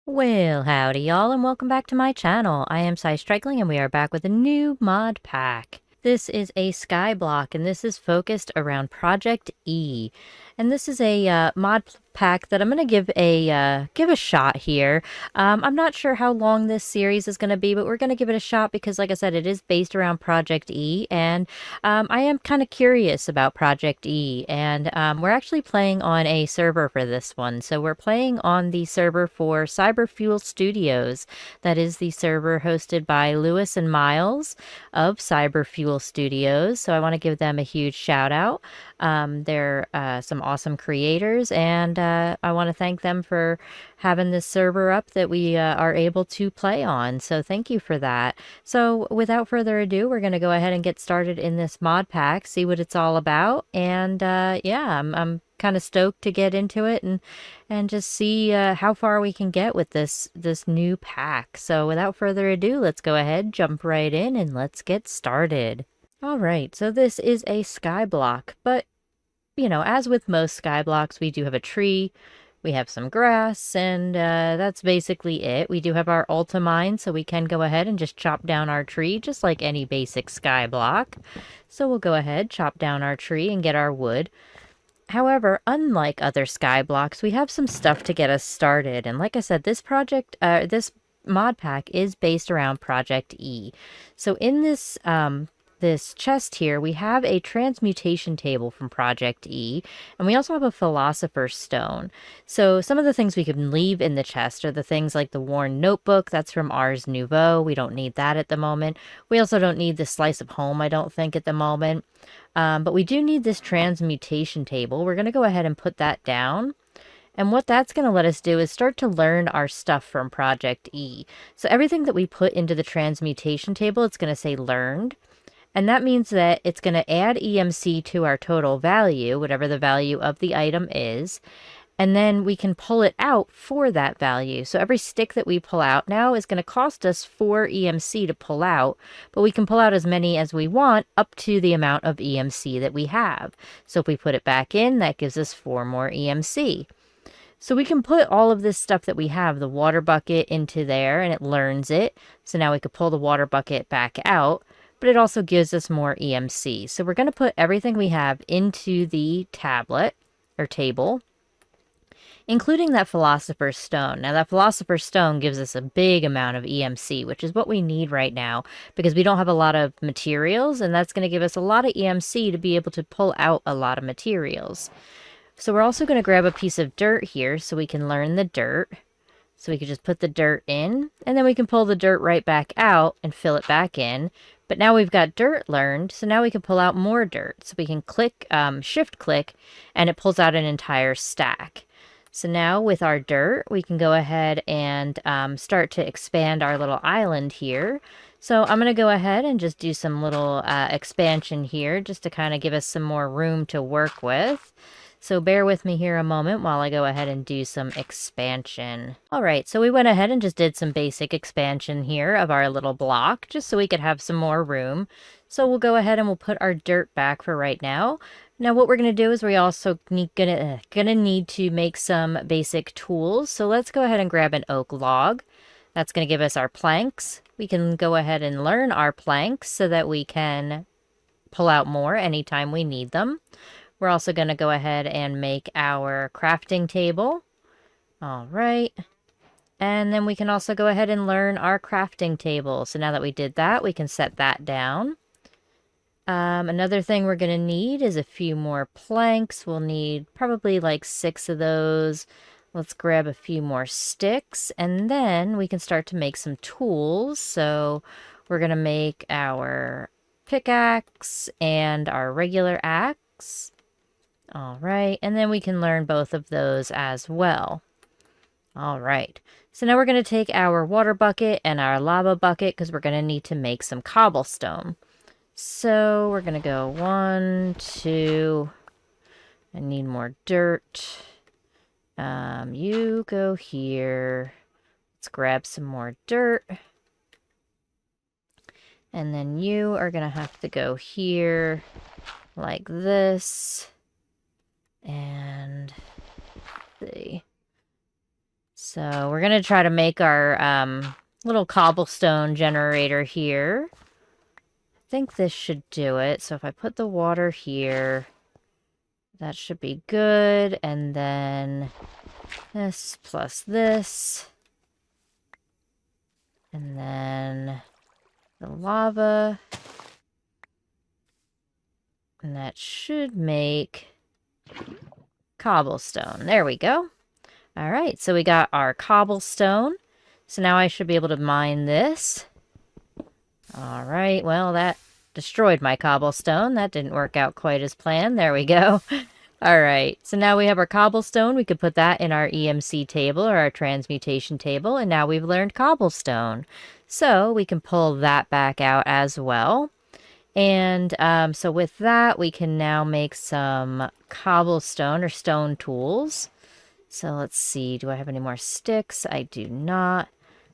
Well, howdy y'all, and welcome back to my channel. I am Striking, and we are back with a new mod pack. This is a Skyblock, and this is focused around Project E. And this is a mod pack that I'm going to give a shot here. I'm not sure how long this series is going to be, but we're going to give it a shot because, like I said, it is based around Project E, and I am kind of curious about Project E. And we're actually playing on a server for this one, so we're playing on the server for Cyberfuel Studios. That is the server hosted by Lewis and Miles of Cyberfuel Studios. So I want to give them a huge shout out. They're some awesome creators, and I want to thank them for having this server up that we are able to play on. So thank you for that. So without further ado, we're going to go ahead and get started in this mod pack, see what it's all about, and yeah, I'm kind of stoked to get into it and just see how far we can get with this new pack. So without further ado, let's go ahead, jump right in, and let's get started. All right, so this is a skyblock, but you know, as with most skyblocks, we do have a tree, we have some grass, and that's basically it. We do have our ultimine, so we can go ahead and just chop down our tree, just like any basic skyblock. So we'll go ahead, chop down our tree, and get our wood. However, unlike other skyblocks, we have some stuff to get us started. And like I said, this mod pack is based around Project E. So in this chest here, we have a transmutation table from Project E, and we also have a philosopher's stone. So some of the things we can leave in the chest are the things like the worn notebook. That's from Ars Nouveau. We don't need that at the moment. We also don't need the slice of home, I don't think, at the moment. But we do need this transmutation table. We're going to go ahead and put that down. And what that's going to let us do is start to learn our stuff from Project E. So everything that we put into the transmutation table, it's going to say learned. And that means that it's going to add EMC to our total value, whatever the value of the item is. And then we can pull it out for that value. So every stick that we pull out now is going to cost us 4 EMC to pull out, but we can pull out as many as we want up to the amount of EMC that we have. So if we put it back in, that gives us 4 more EMC. So we can put all of this stuff that we have, the water bucket, into there, and it learns it. So now we could pull the water bucket back out, but it also gives us more EMC. So we're going to put everything we have into the tablet or table, including that philosopher's stone. Now that philosopher's stone gives us a big amount of EMC, which is what we need right now because we don't have a lot of materials, and that's going to give us a lot of EMC to be able to pull out a lot of materials. So we're also going to grab a piece of dirt here so we can learn the dirt. So we can just put the dirt in, and then we can pull the dirt right back out and fill it back in. But now we've got dirt learned, so now we can pull out more dirt. So we can click, shift click, and it pulls out an entire stack. So now with our dirt, we can go ahead and start to expand our little island here. So I'm going to go ahead and just do some little expansion here just to kind of give us some more room to work with. So bear with me here a moment while I go ahead and do some expansion. All right, so we went ahead and just did some basic expansion here of our little block, just so we could have some more room. So we'll go ahead and we'll put our dirt back for right now. Now what we're going to do is we also gonna need to make some basic tools. So let's go ahead and grab an oak log. That's going to give us our planks. We can go ahead and learn our planks so that we can pull out more anytime we need them. We're also going to go ahead and make our crafting table. All right. And then we can also go ahead and learn our crafting table. So now that we did that, we can set that down. Another thing we're going to need is a few more planks. We'll need probably like 6 of those. Let's grab a few more sticks, and then we can start to make some tools. So we're going to make our pickaxe and our regular axe. All right, and then we can learn both of those as well. All right, so now we're going to take our water bucket and our lava bucket because we're going to need to make some cobblestone. So we're going to go 1, 2, I need more dirt. You go here. Let's grab some more dirt. And then you are going to have to go here like this. And let's see. So we're going to try to make our little cobblestone generator here. I think this should do it. So if I put the water here, that should be good. And then this plus this. And then the lava. And that should make cobblestone. There we go. All right, so we got our cobblestone. So now I should be able to mine this. All right, well, that destroyed my cobblestone. That didn't work out quite as planned. There we go. All right, so now we have our cobblestone. We could put that in our EMC table or our transmutation table, and now we've learned cobblestone. So we can pull that back out as well. And so with that, we can now make some cobblestone or stone tools. So let's see, do I have any more sticks? I do not.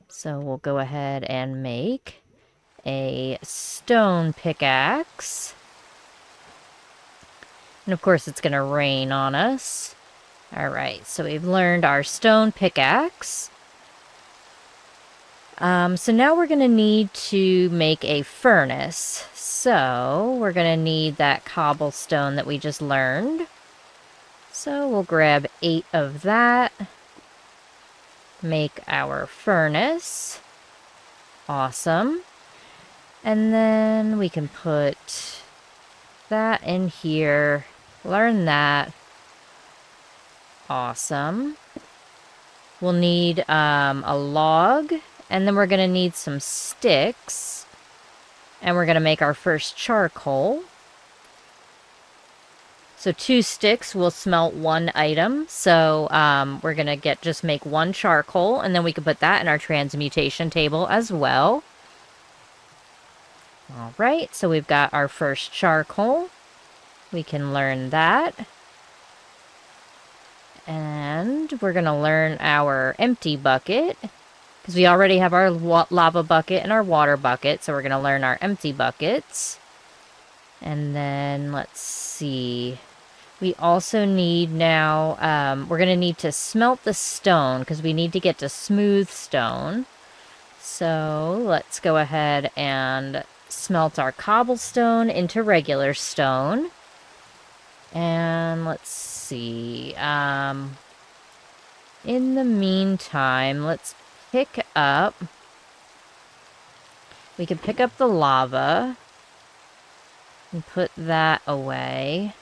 So we'll go ahead and make a stone pickaxe. And of course it's going to rain on us. All right, so we've learned our stone pickaxe. So now we're going to need to make a furnace. So we're going to need that cobblestone that we just learned. So we'll grab 8 of that. Make our furnace. Awesome. And then we can put that in here. Learn that. Awesome. We'll need a log. And then we're going to need some sticks. And we're going to make our first charcoal. So 2 sticks will smelt 1 item. So we're going to just make 1 charcoal. And then we can put that in our transmutation table as well. All right, so we've got our first charcoal. We can learn that. And we're going to learn our empty bucket. Because we already have our lava bucket and our water bucket, so we're going to learn our empty buckets. And then, let's see. We also need now, we're going to need to smelt the stone, because we need to get to smooth stone. So, let's go ahead and smelt our cobblestone into regular stone. And, let's see. In the meantime, let's pick up, we can pick up the lava and put that away.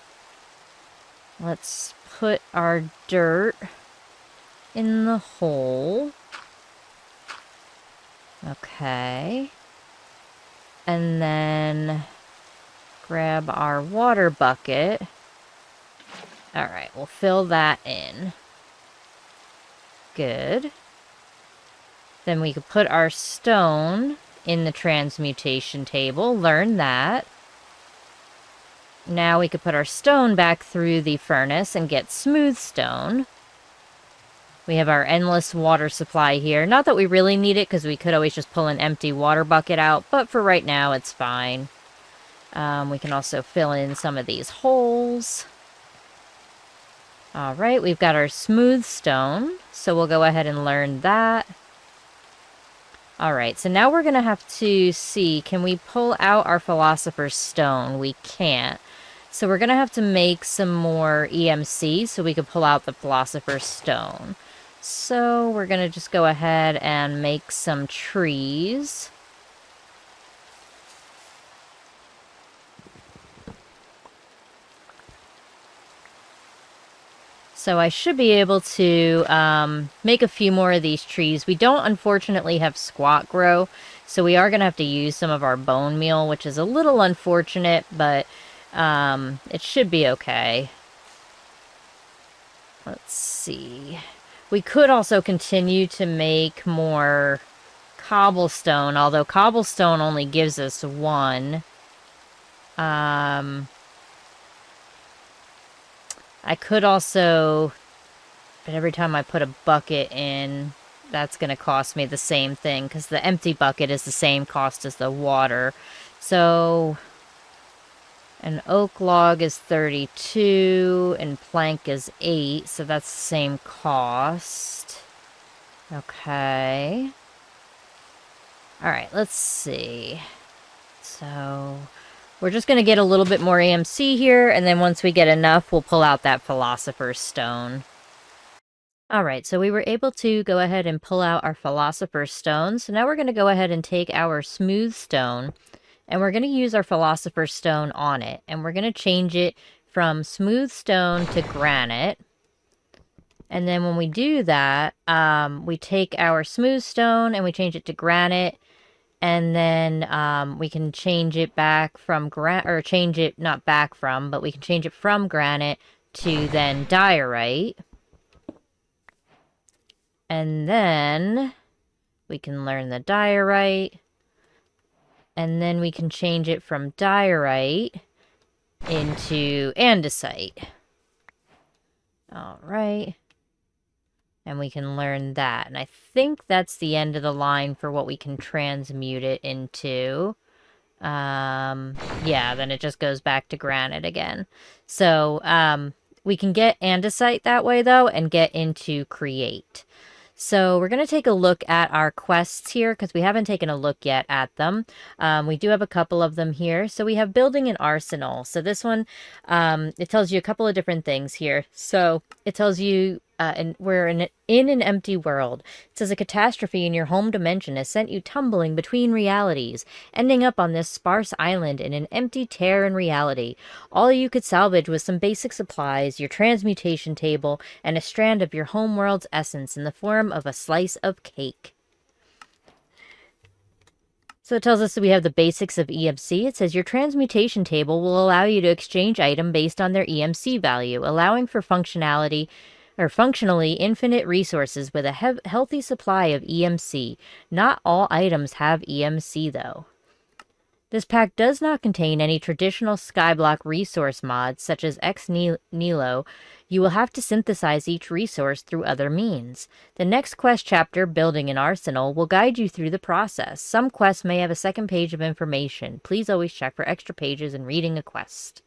Let's put our dirt in the hole. Okay. And then grab our water bucket. All right, we'll fill that in. Good. Then we could put our stone in the transmutation table, learn that. Now we could put our stone back through the furnace and get smooth stone. We have our endless water supply here. Not that we really need it, because we could always just pull an empty water bucket out, but for right now, it's fine. We can also fill in some of these holes. All right, we've got our smooth stone, so we'll go ahead and learn that. All right, so now we're going to have to see, can we pull out our philosopher's stone? We can't. So we're going to have to make some more EMC so we can pull out the philosopher's stone. So we're going to just go ahead and make some trees. So I should be able to make a few more of these trees. We don't, unfortunately, have squat grow, so we are going to have to use some of our bone meal, which is a little unfortunate, but it should be okay. Let's see. We could also continue to make more cobblestone, although cobblestone only gives us 1. I could also, but every time I put a bucket in, that's going to cost me the same thing, because the empty bucket is the same cost as the water. So, an oak log is 32, and plank is 8, so that's the same cost. Okay. Alright, let's see. So, we're just going to get a little bit more AMC here, and then once we get enough, we'll pull out that Philosopher's Stone. Alright, so we were able to go ahead and pull out our Philosopher's Stone. So now we're going to go ahead and take our Smooth Stone, and we're going to use our Philosopher's Stone on it. And we're going to change it from Smooth Stone to Granite. And then when we do that, we take our Smooth Stone and we change it to Granite. And then we can change it back from or change it, not back from, but we can change it from granite to then diorite. And then we can learn the diorite. And then we can change it from diorite into andesite. All right. And we can learn that. And I think that's the end of the line for what we can transmute it into. Yeah, then it just goes back to granite again. So, we can get andesite that way, though, and get into create. So we're going to take a look at our quests here because we haven't taken a look yet at them. We do have a couple of them here. So we have building an arsenal. So this one, it tells you a couple of different things here. So it tells you we're in an empty world. It says a catastrophe in your home dimension has sent you tumbling between realities, ending up on this sparse island in an empty tear in reality. All you could salvage was some basic supplies, your transmutation table, and a strand of your home world's essence in the form of a slice of cake. So it tells us that we have the basics of EMC. It says your transmutation table will allow you to exchange item based on their EMC value, allowing for functionally infinite resources with a healthy supply of EMC. Not all items have EMC, though. This pack does not contain any traditional Skyblock resource mods, such as Ex Nihilo. You will have to synthesize each resource through other means. The next quest chapter, Building an Arsenal, will guide you through the process. Some quests may have a second page of information. Please always check for extra pages in reading a quest.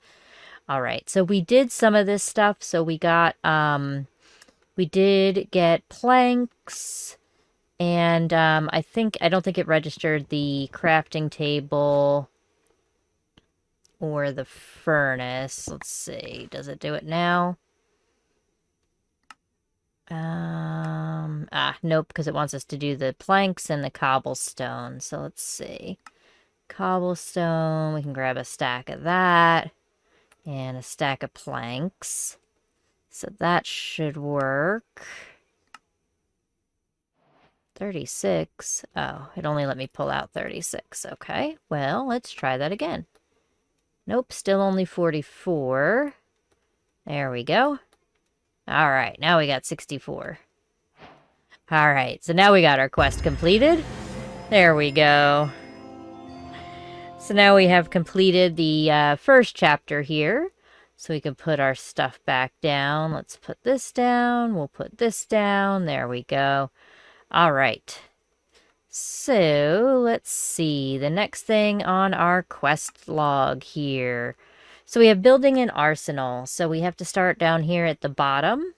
Alright, so we did some of this stuff. So we got, we did get planks. And I don't think it registered the crafting table or the furnace. Let's see. Does it do it now? Nope, because it wants us to do the planks and the cobblestone. So let's see. Cobblestone. We can grab a stack of that and a stack of planks. So that should work. 36. Oh, it only let me pull out 36. Okay, well, let's try that again. Nope, still only 44. There we go. All right, now we got 64. All right, so now we got our quest completed. There we go. So now we have completed the first chapter here. So we can put our stuff back down. Let's put this down. We'll put this down. There we go. All right. So let's see. The next thing on our quest log here. So we have building an arsenal. So we have to start down here at the bottom.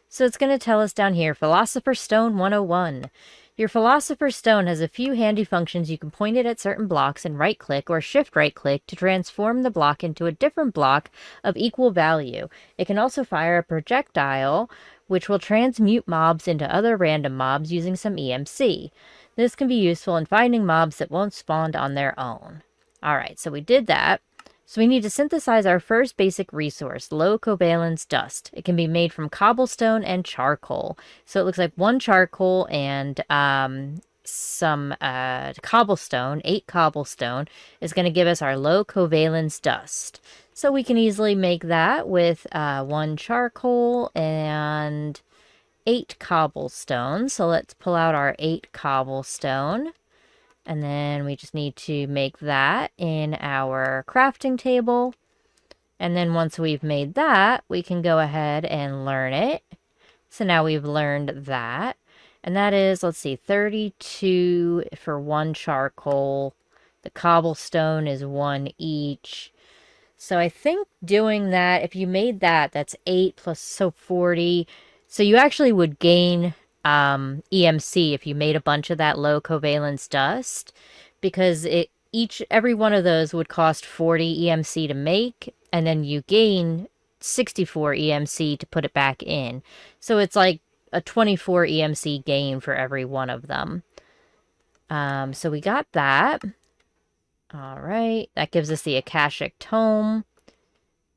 So it's going to tell us down here, Philosopher's Stone 101. Your Philosopher's Stone has a few handy functions. You can point it at certain blocks and right-click or shift-right-click to transform the block into a different block of equal value. It can also fire a projectile, which will transmute mobs into other random mobs using some EMC. This can be useful in finding mobs that won't spawn on their own. Alright, so we did that. So we need to synthesize our first basic resource, low covalence dust. It can be made from cobblestone and charcoal. So it looks like 1 charcoal and some cobblestone, 8 cobblestone, is going to give us our low covalence dust. So we can easily make that with 1 charcoal and 8 cobblestone. So let's pull out our 8 cobblestone. And then we just need to make that in our crafting table. And then once we've made that, we can go ahead and learn it. So now we've learned that. And that is, let's see, 32 for 1 charcoal. The cobblestone is 1 each. So I think doing that, if you made that, that's 8 plus, so 40. So you actually would gain EMC if you made a bunch of that low covalence dust, because every one of those would cost 40 EMC to make, and then you gain 64 EMC to put it back in. So it's like a 24 EMC gain for every one of them. So we got that. All right, that gives us the Akashic Tome.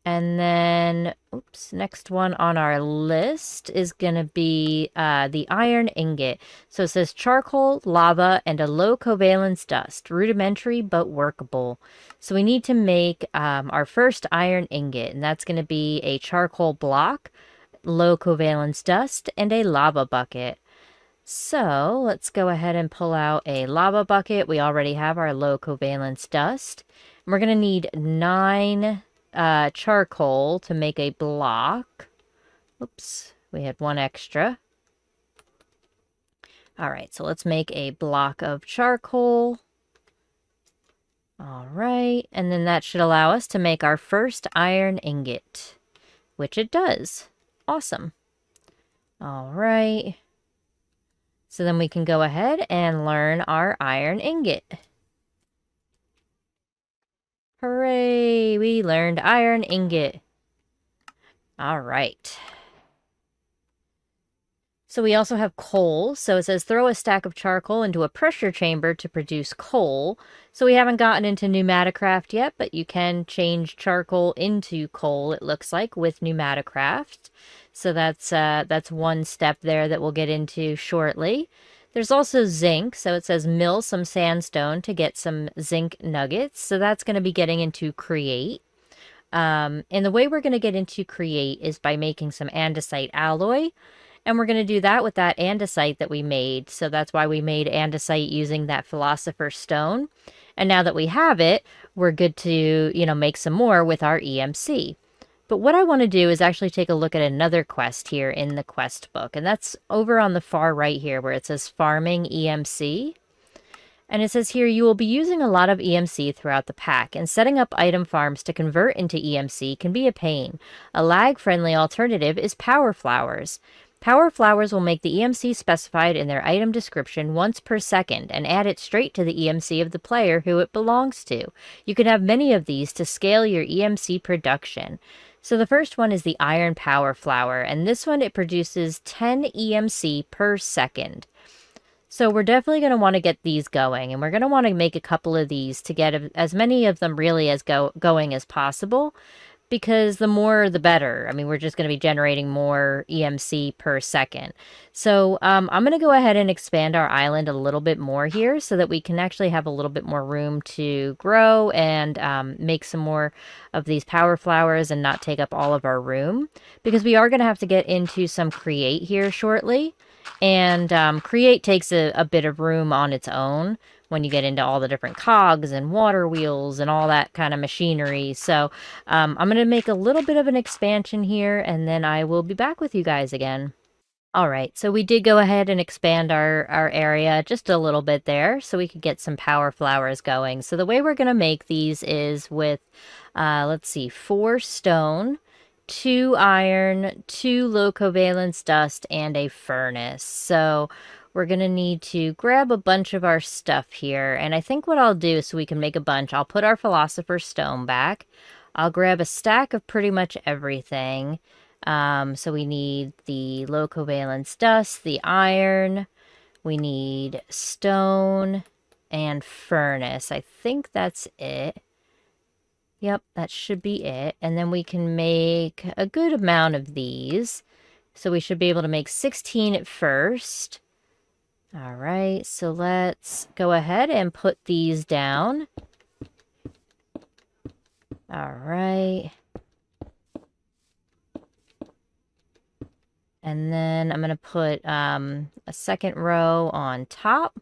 And then, oops, next one on our list is going to be the iron ingot. So it says charcoal, lava, and a low covalence dust. Rudimentary but workable. So we need to make our first iron ingot, and that's going to be a charcoal block, low covalence dust, and a lava bucket. So let's go ahead and pull out a lava bucket. We already have our low covalence dust. And we're going to need 9 charcoal to make a block. Oops, we had 1 extra. All right, so let's make a block of charcoal. All right, and then that should allow us to make our first iron ingot, which it does. Awesome. All right. So then we can go ahead and learn our iron ingot. Hooray! We learned iron ingot. All right. So we also have coal. So it says throw a stack of charcoal into a pressure chamber to produce coal. So we haven't gotten into Pneumaticraft yet, but you can change charcoal into coal, it looks like, with Pneumaticraft. So that's one step there that we'll get into shortly. There's also zinc, so it says mill some sandstone to get some zinc nuggets. So that's going to be getting into create. And the way we're going to get into create is by making some andesite alloy. And we're going to do that with that andesite that we made. So that's why we made andesite using that philosopher stone. And now that we have it, we're good to, make some more with our EMC. But what I want to do is actually take a look at another quest here in the quest book. And that's over on the far right here where it says Farming EMC. And it says here, you will be using a lot of EMC throughout the pack, and setting up item farms to convert into EMC can be a pain. A lag-friendly alternative is Power Flowers. Power Flowers will make the EMC specified in their item description once per second and add it straight to the EMC of the player who it belongs to. You can have many of these to scale your EMC production. So the first one is the Iron Power Flower, and this one, it produces 10 EMC per second. So we're definitely going to want to get these going, and we're going to want to make a couple of these to get as many of them really as going as possible, because the more the better. I mean, we're just going to be generating more EMC per second. So I'm going to go ahead and expand our island a little bit more here so that we can actually have a little bit more room to grow and make some more of these power flowers and not take up all of our room, because we are going to have to get into some create here shortly. And create takes a bit of room on its own when you get into all the different cogs and water wheels and all that kind of machinery. So I'm going to make a little bit of an expansion here, and then I will be back with you guys again. All right, so we did go ahead and expand our area just a little bit there so we could get some power flowers going. So the way we're going to make these is with, let's see, 4 stone, 2 iron, 2 low covalence dust, and a furnace. So we're going to need to grab a bunch of our stuff here. And I think what I'll do so we can make a bunch, I'll put our philosopher's stone back. I'll grab a stack of pretty much everything. So we need the low covalence dust, the iron, we need stone, and furnace. I think that's it. Yep, that should be it. And then we can make a good amount of these. So we should be able to make 16 at first. All right, so let's go ahead and put these down. All right. And then I'm going to put a second row on top.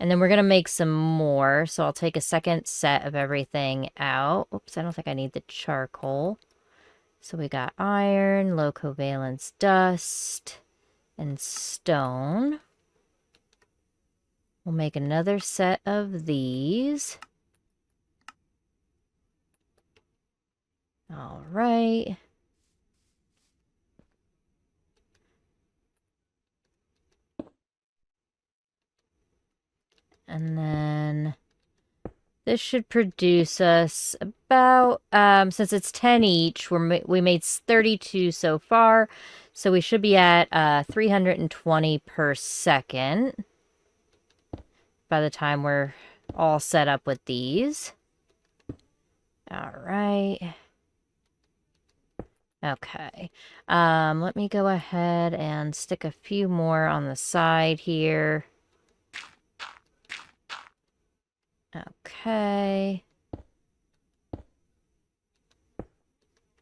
And then we're going to make some more. So I'll take a second set of everything out. Oops, I don't think I need the charcoal. So we got iron, low covalence dust, and stone. We'll make another set of these. All right. And then this should produce us about, since it's 10 each, we made 32 so far. So we should be at 320 per second by the time we're all set up with these. All right. Okay. Let me go ahead and stick a few more on the side here. Okay.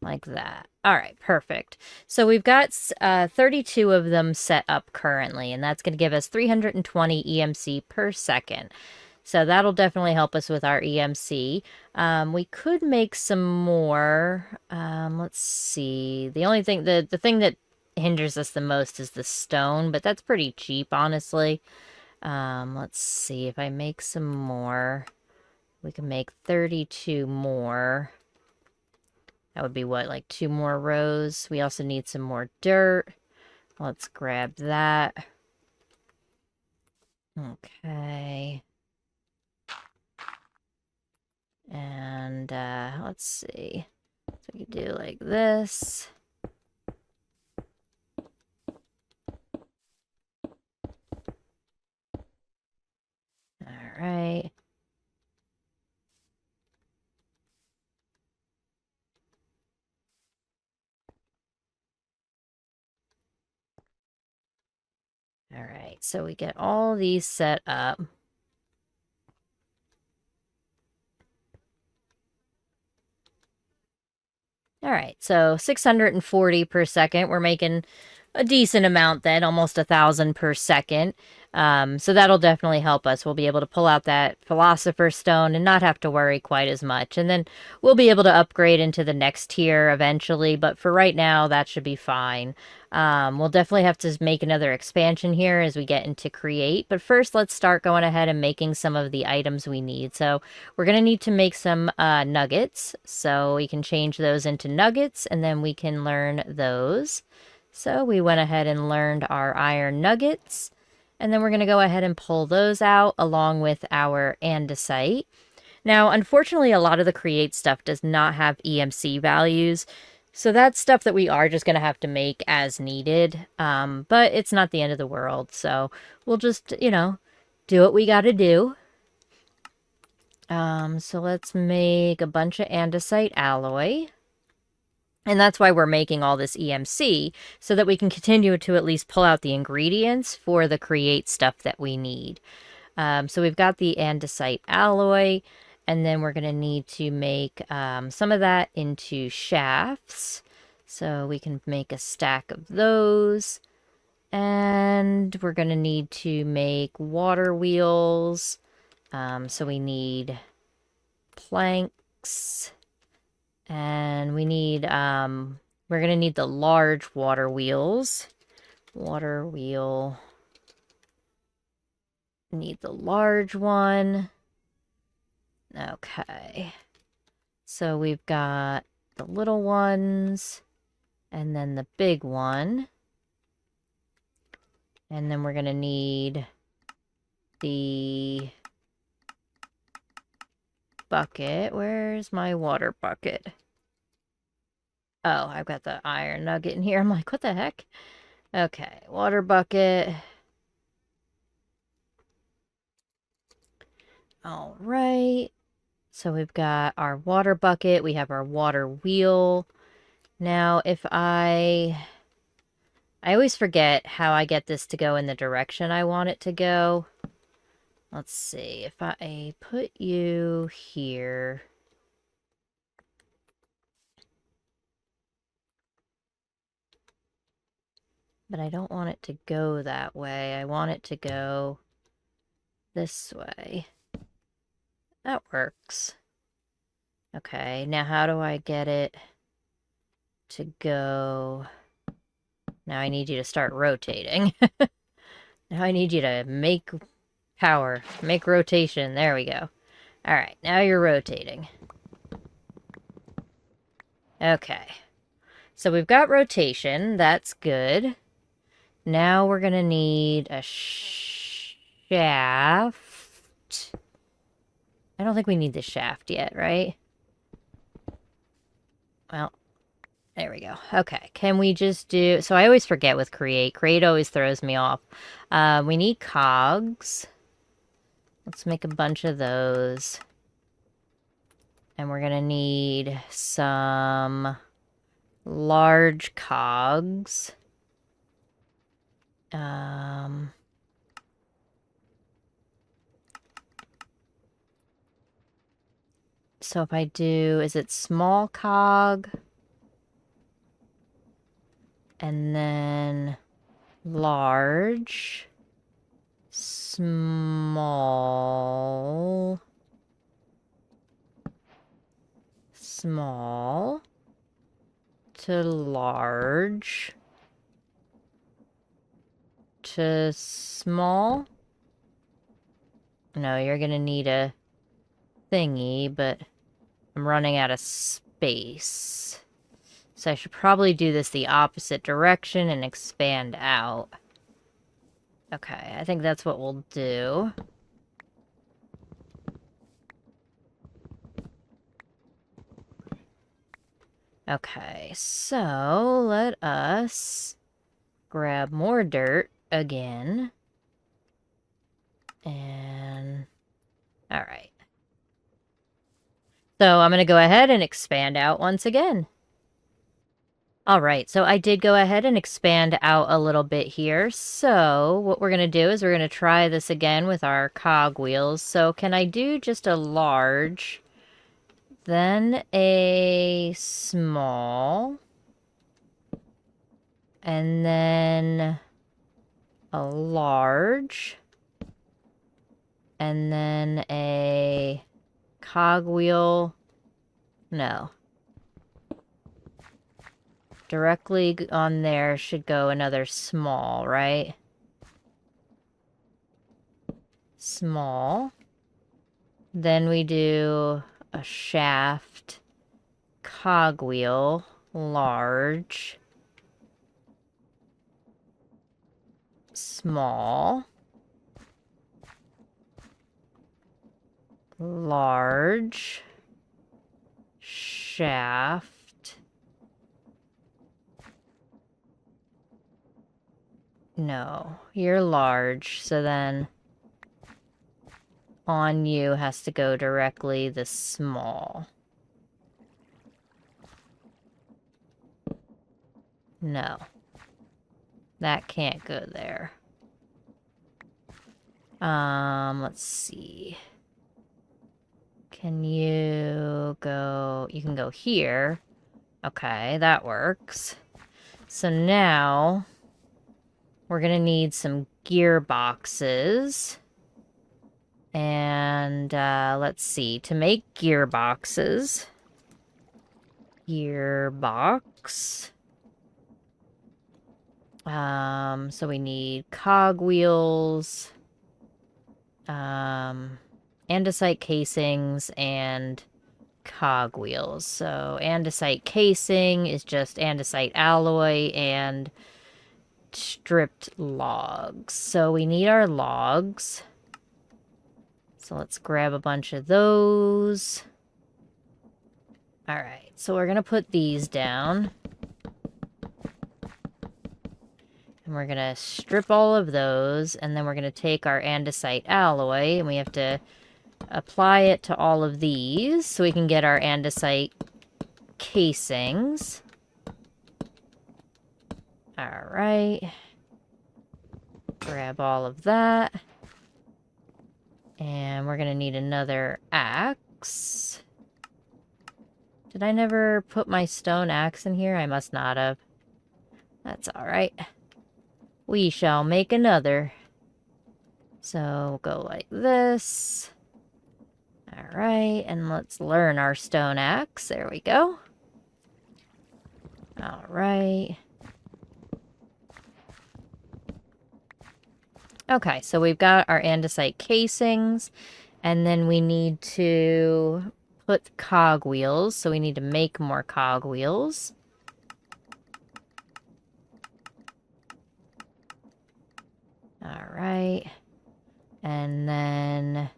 Like that. All right, perfect. So we've got 32 of them set up currently, and that's going to give us 320 EMC per second. So that'll definitely help us with our EMC. We could make some more. Let's see. The only thing, the thing that hinders us the most is the stone, but that's pretty cheap, honestly. Let's see. If I make some more, we can make 32 more. That would be what, like 2 more rows? We also need some more dirt. Let's grab that. Okay. And let's see. So we can do like this. All right. All right, so we get all these set up. All right, so 640 per second. We're making a decent amount then, almost 1,000 per second. So that'll definitely help us. We'll be able to pull out that philosopher stone and not have to worry quite as much. And then we'll be able to upgrade into the next tier eventually, but for right now, that should be fine. We'll definitely have to make another expansion here as we get into create. But first, let's start going ahead and making some of the items we need. So we're going to need to make some nuggets. So we can change those into nuggets and then we can learn those. So we went ahead and learned our iron nuggets. And then we're going to go ahead and pull those out along with our andesite. Now, unfortunately, a lot of the create stuff does not have EMC values. So that's stuff that we are just going to have to make as needed. But it's not the end of the world. So we'll just, do what we got to do. So let's make a bunch of andesite alloy. And that's why we're making all this EMC, so that we can continue to at least pull out the ingredients for the create stuff that we need. So we've got the andesite alloy, and then we're going to need to make some of that into shafts. So we can make a stack of those. And we're going to need to make water wheels. So we need planks. And we need, we're going to need the large water wheels. Water wheel. Need the large one. Okay. So we've got the little ones. And then the big one. And then we're going to need the bucket. Where's my water bucket? Oh, I've got the iron nugget in here. I'm like, what the heck? Okay, water bucket. All right. So we've got our water bucket. We have our water wheel. Now, if I always forget how I get this to go in the direction I want it to go. Let's see. If I put you here. But I don't want it to go that way. I want it to go this way. That works. Okay, now how do I get it to go? Now I need you to start rotating. Now I need you to make power, make rotation. There we go. All right, now you're rotating. Okay, so we've got rotation. That's good. Now we're going to need a shaft. I don't think we need the shaft yet, right? Well, there we go. Okay, can we just do... So I always forget with create. Create always throws me off. We need cogs. Let's make a bunch of those. And we're gonna need some large cogs. So if I do... Is it small cog? And then large, small, small to large to small. No, you're gonna need a thingy, but I'm running out of space. So I should probably do this the opposite direction and expand out. Okay, I think that's what we'll do. Okay, so let us grab more dirt again. And... Alright. So I'm going to go ahead and expand out once again. Alright, so I did go ahead and expand out a little bit here. So what we're going to do is we're going to try this again with our cog wheels. So can I do just a large, then a small, and then a large, and then a cogwheel? No. Directly on there should go another small, right? Small. Then we do a shaft, cogwheel, large, small, large, shaft, no, you're large, so then on you has to go directly the small. No. That can't go there. Let's see. Can you go... You can go here. Okay, that works. So now we're gonna need some gearboxes. And, let's see. To make gearboxes... Gearbox... So we need cogwheels, andesite casings, and cogwheels. So andesite casing is just andesite alloy and stripped logs. So we need our logs. So let's grab a bunch of those. Alright, so we're gonna put these down. And we're going to strip all of those, and then we're going to take our andesite alloy, and we have to apply it to all of these so we can get our andesite casings. Alright. Grab all of that. And we're going to need another axe. Did I never put my stone axe in here? I must not have. That's alright. We shall make another. So we'll go like this. Alright, and let's learn our stone axe. There we go. Alright. Okay, so we've got our andesite casings. And then we need to put cogwheels. So we need to make more cogwheels. Alright. And then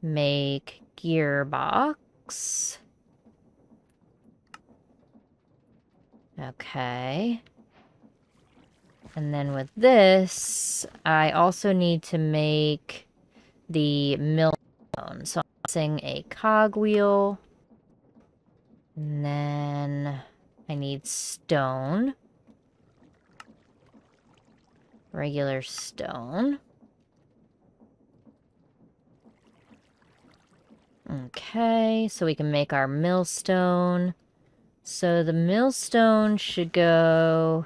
make gearbox. Okay. And then with this, I also need to make the millstone. So I'm missing a cogwheel. And then I need stone. Regular stone. Okay, so we can make our millstone. So the millstone should go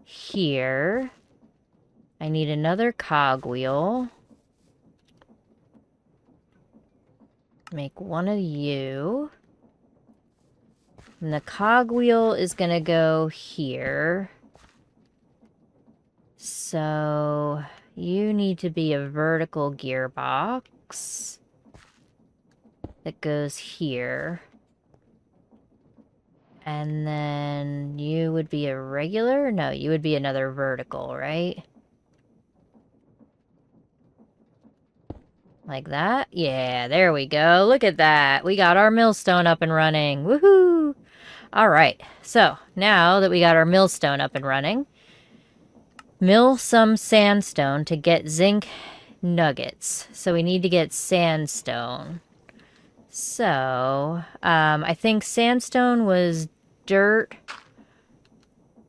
here. I need another cogwheel. Make one of you. And the cogwheel is gonna go here. So you need to be a vertical gearbox that goes here. And then you would be a regular? No, you would be another vertical, right? Like that? Yeah, there we go. Look at that. We got our millstone up and running. Woohoo! Alright, so now that we got our millstone up and running, mill some sandstone to get zinc nuggets. So we need to get sandstone. So, I think sandstone was dirt.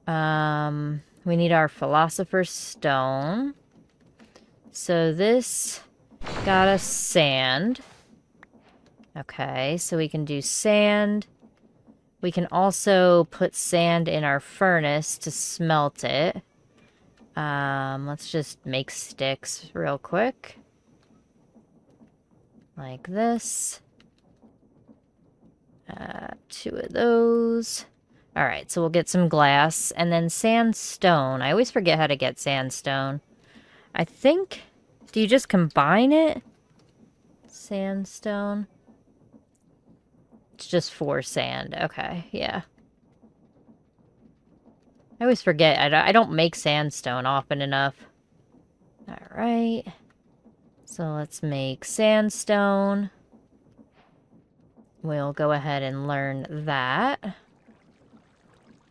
We need our philosopher's stone. So this got us sand. Okay, so we can do sand. We can also put sand in our furnace to smelt it. Let's just make sticks real quick. Like this. 2 of those. Alright, so we'll get some glass. And then sandstone. I always forget how to get sandstone. I think... Do you just combine it? Sandstone. It's just 4 sand. Okay, yeah. I always forget. I don't make sandstone often enough. Alright. So let's make sandstone. We'll go ahead and learn that.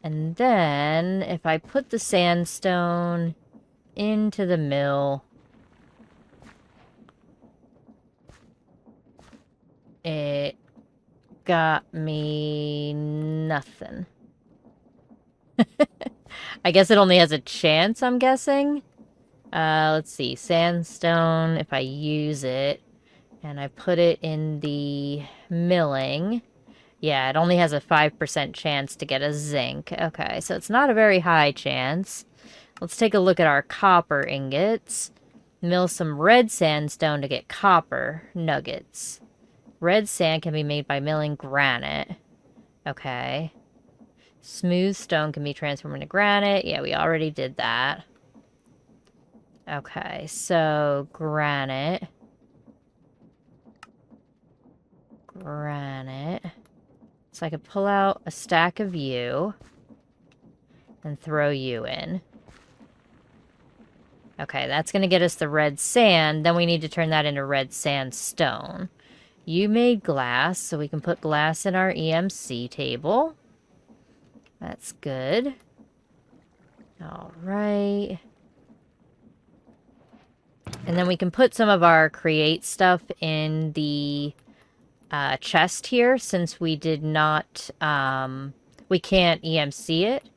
And then, if I put the sandstone into the mill, it got me nothing. I guess it only has a chance, I'm guessing. Let's see. Sandstone, if I use it, and I put it in the milling... Yeah, it only has a 5% chance to get a zinc. Okay, so it's not a very high chance. Let's take a look at our copper ingots. Mill some red sandstone to get copper nuggets. Red sand can be made by milling granite. Okay. Smooth stone can be transformed into granite. Yeah, we already did that. Okay, so granite. Granite. So I could pull out a stack of you and throw you in. Okay, that's going to get us the red sand. Then we need to turn that into red sandstone. You made glass, so we can put glass in our EMC table. That's good. All right. And then we can put some of our create stuff in the chest here, since we did not, we can't EMC it.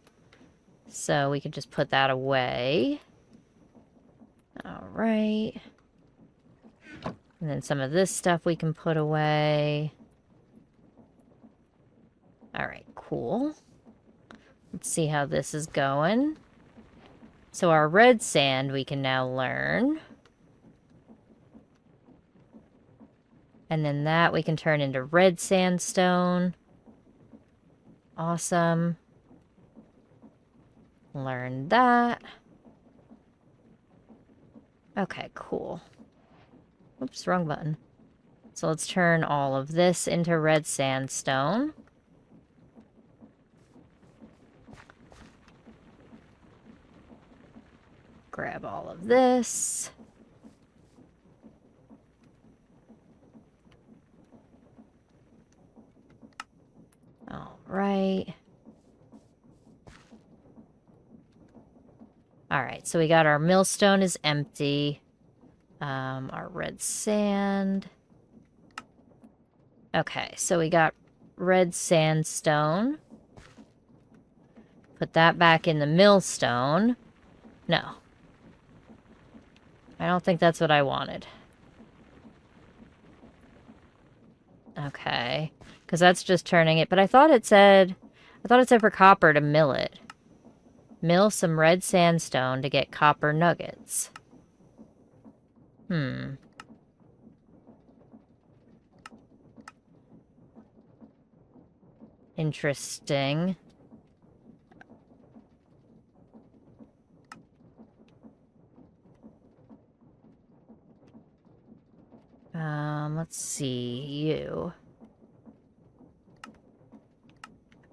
So we can just put that away. Alright. And then some of this stuff we can put away. Alright, cool. Let's see how this is going. So our red sand we can now learn. And then that we can turn into red sandstone. Awesome. Learn that. Okay, cool. Oops, wrong button. So let's turn all of this into red sandstone. Grab all of this. right. Alright, so we got our millstone is empty. Our red sand. Okay, so we got red sandstone. Put that back in the millstone. No. I don't think that's what I wanted. Okay. Because that's just turning it. But I thought it said for copper to mill it. Mill some red sandstone to get copper nuggets. Interesting. Let's see. You.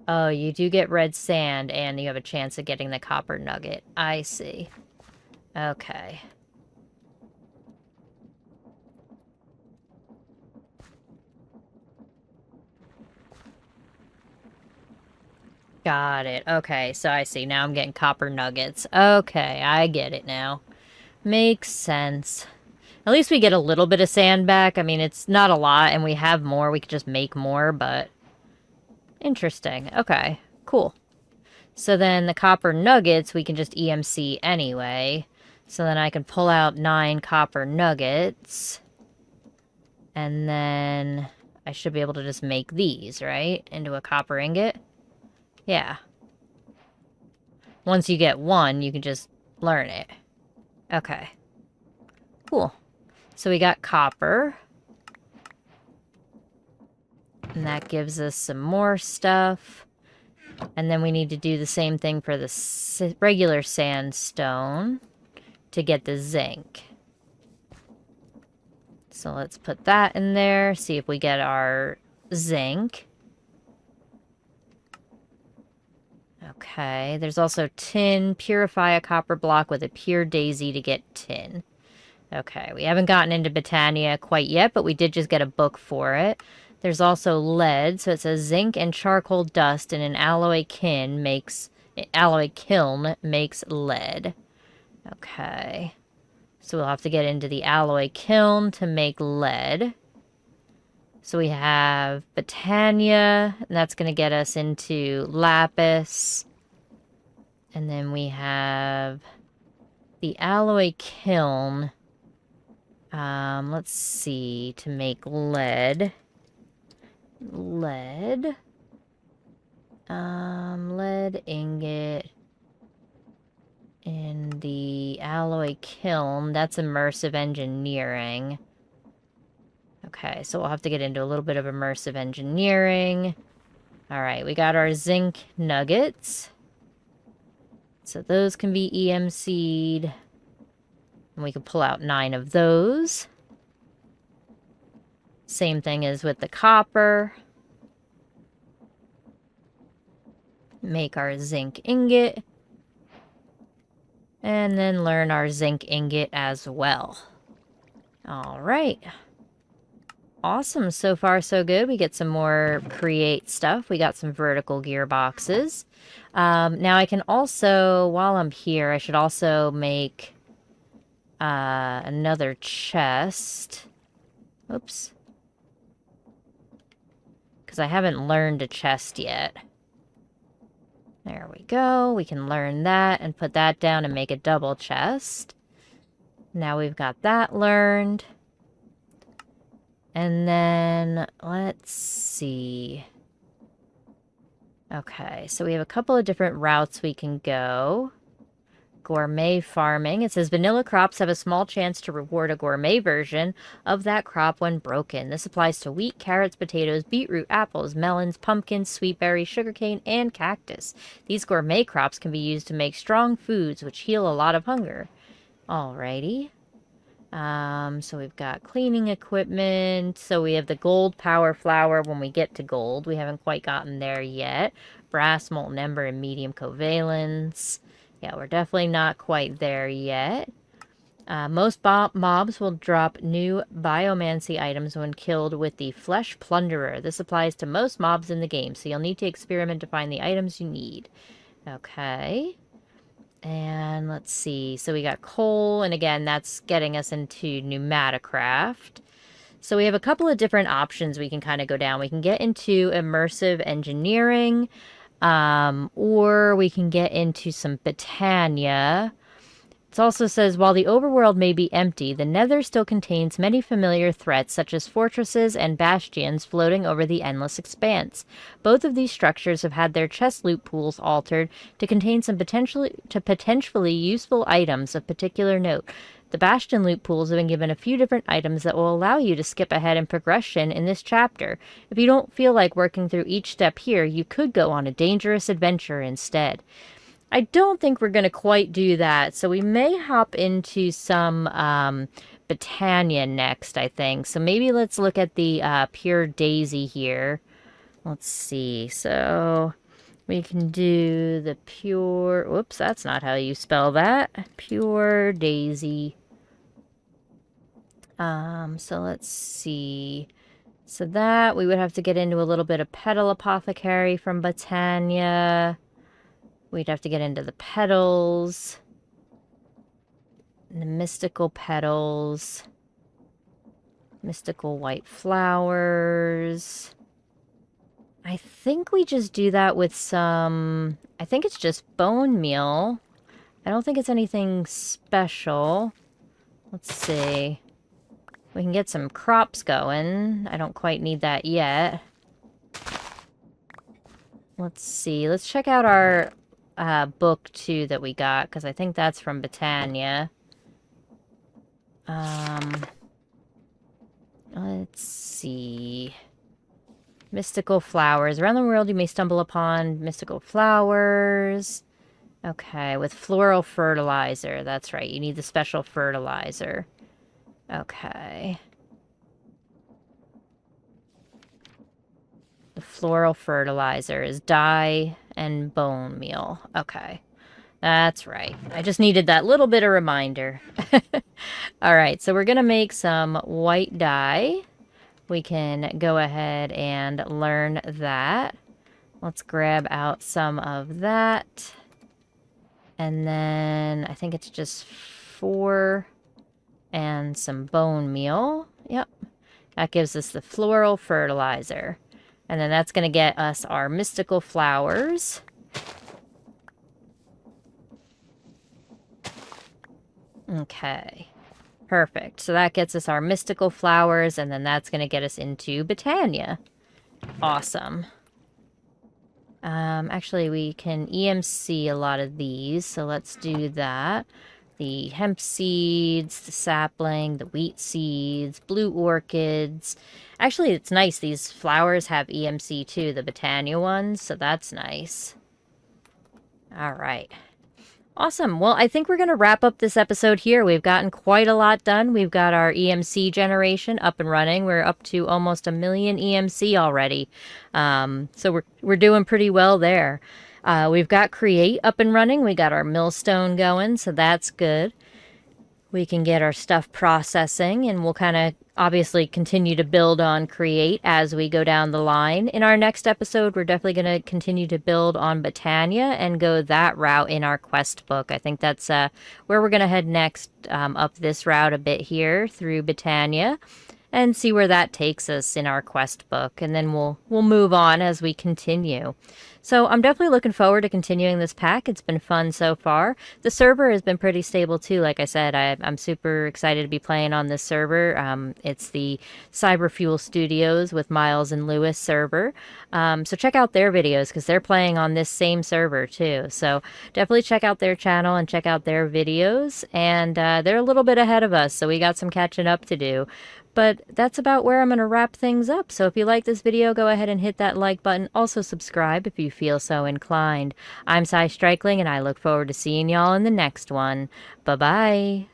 Oh, you do get red sand, and you have a chance of getting the copper nugget. I see. Okay. Got it. Okay, so I see. Now I'm getting copper nuggets. Okay, I get it now. Makes sense. At least we get a little bit of sand back. I mean, it's not a lot, and we have more. We could just make more, but... Interesting. Okay, cool. So then the copper nuggets, we can just EMC anyway. So then I can pull out 9 copper nuggets. And then I should be able to just make these, right? Into a copper ingot. Yeah. Once you get one, you can just learn it. Okay. Cool. So we got copper. And that gives us some more stuff. And then we need to do the same thing for the regular sandstone to get the zinc. So let's put that in there, see if we get our zinc. Okay, there's also tin. Purify a copper block with a pure daisy to get tin. Okay, we haven't gotten into Botania quite yet, but we did just get a book for it. There's also lead, so it says zinc and charcoal dust in an alloy kiln makes lead. Okay. So we'll have to get into the alloy kiln to make lead. So we have Botania, and that's going to get us into lapis. And then we have the alloy kiln. Let's see, to make lead. Lead ingot in the alloy kiln. That's immersive engineering. Okay, so we'll have to get into a little bit of immersive engineering. Alright, we got our zinc nuggets. So those can be EMC'd. And we can pull out 9 of those. Same thing as with the copper. Make our zinc ingot. And then learn our zinc ingot as well. Alright. Awesome. So far, so good. We get some more create stuff. We got some vertical gearboxes. Now I can also, while I'm here, I should also make another chest. Oops. Because I haven't learned a chest yet. There we go. We can learn that and put that down and make a double chest. Now we've got that learned. And then, let's see. Okay, so we have a couple of different routes we can go. Gourmet farming. It says vanilla crops have a small chance to reward a gourmet version of that crop when broken. This applies to wheat, carrots, potatoes, beetroot, apples, melons, pumpkins, sweet berries, sugarcane, and cactus. These gourmet crops can be used to make strong foods which heal a lot of hunger. Alrighty. So we've got cleaning equipment. So we have the gold power flower when we get to gold. We haven't quite gotten there yet. Brass, molten ember, and medium covalence. Yeah, we're definitely not quite there yet. Most mobs will drop new biomancy items when killed with the Flesh Plunderer. This applies to most mobs in the game, so you'll need to experiment to find the items you need. Okay. And let's see. So we got coal, and again, that's getting us into pneumaticraft. So we have a couple of different options we can kind of go down. We can get into immersive engineering, or we can get into some Botania. It also says, while the overworld may be empty, the Nether still contains many familiar threats, such as fortresses and bastions floating over the endless expanse. Both of these structures have had their chest loot pools altered to contain some potentially useful items of particular note. The bastion loot pools have been given a few different items that will allow you to skip ahead in progression in this chapter. If you don't feel like working through each step here, you could go on a dangerous adventure instead. I don't think we're going to quite do that, so we may hop into some Botania next, I think. So maybe let's look at the Pure Daisy here. Let's see. So we can do the Pure... Whoops, that's not how you spell that. Pure Daisy. So let's see. So that, we would have to get into a little bit of Petal Apothecary from Botania. We'd have to get into the petals. The mystical petals. Mystical white flowers. I think we just do that with some... I think it's just bone meal. I don't think it's anything special. Let's see. We can get some crops going. I don't quite need that yet. Let's see. Let's check out our... book 2 that we got, because I think that's from Botania. Let's see. Mystical flowers. Around the world you may stumble upon mystical flowers. Okay, with floral fertilizer. That's right, you need the special fertilizer. Okay. The floral fertilizer is dye and bone meal. Okay. That's right. I just needed that little bit of reminder. Alright, so we're going to make some white dye. We can go ahead and learn that. Let's grab out some of that. And then I think it's just 4 and some bone meal. Yep. That gives us the floral fertilizer. And then that's going to get us our mystical flowers. Okay. Perfect. So that gets us our mystical flowers, and then that's going to get us into Botania. Awesome. Actually, we can EMC a lot of these, so let's do that. The hemp seeds, the sapling, the wheat seeds, blue orchids. Actually, it's nice. These flowers have EMC too, the Botania ones, so that's nice. All right. Awesome. Well, I think we're going to wrap up this episode here. We've gotten quite a lot done. We've got our EMC generation up and running. We're up to almost 1 million EMC already. So we're doing pretty well there. We've got Create up and running. We got our millstone going, so that's good. We can get our stuff processing, and we'll kind of obviously continue to build on Create as we go down the line. In our next episode, we're definitely going to continue to build on Botania and go that route in our quest book. I think that's where we're going to head next, up this route a bit here through Botania, and see where that takes us in our quest book, and then we'll move on as we continue. So I'm definitely looking forward to continuing this pack. It's been fun so far. The server has been pretty stable too. Like I said, I'm super excited to be playing on this server. It's the Cyberfuel Studios with Miles and Lewis server. So check out their videos because they're playing on this same server too. So definitely check out their channel and check out their videos. And they're a little bit ahead of us, so we got some catching up to do. But that's about where I'm going to wrap things up. So if you like this video, go ahead and hit that like button. Also subscribe if you feel so inclined. I'm Cy Strikeling, and I look forward to seeing y'all in the next one. Bye-bye.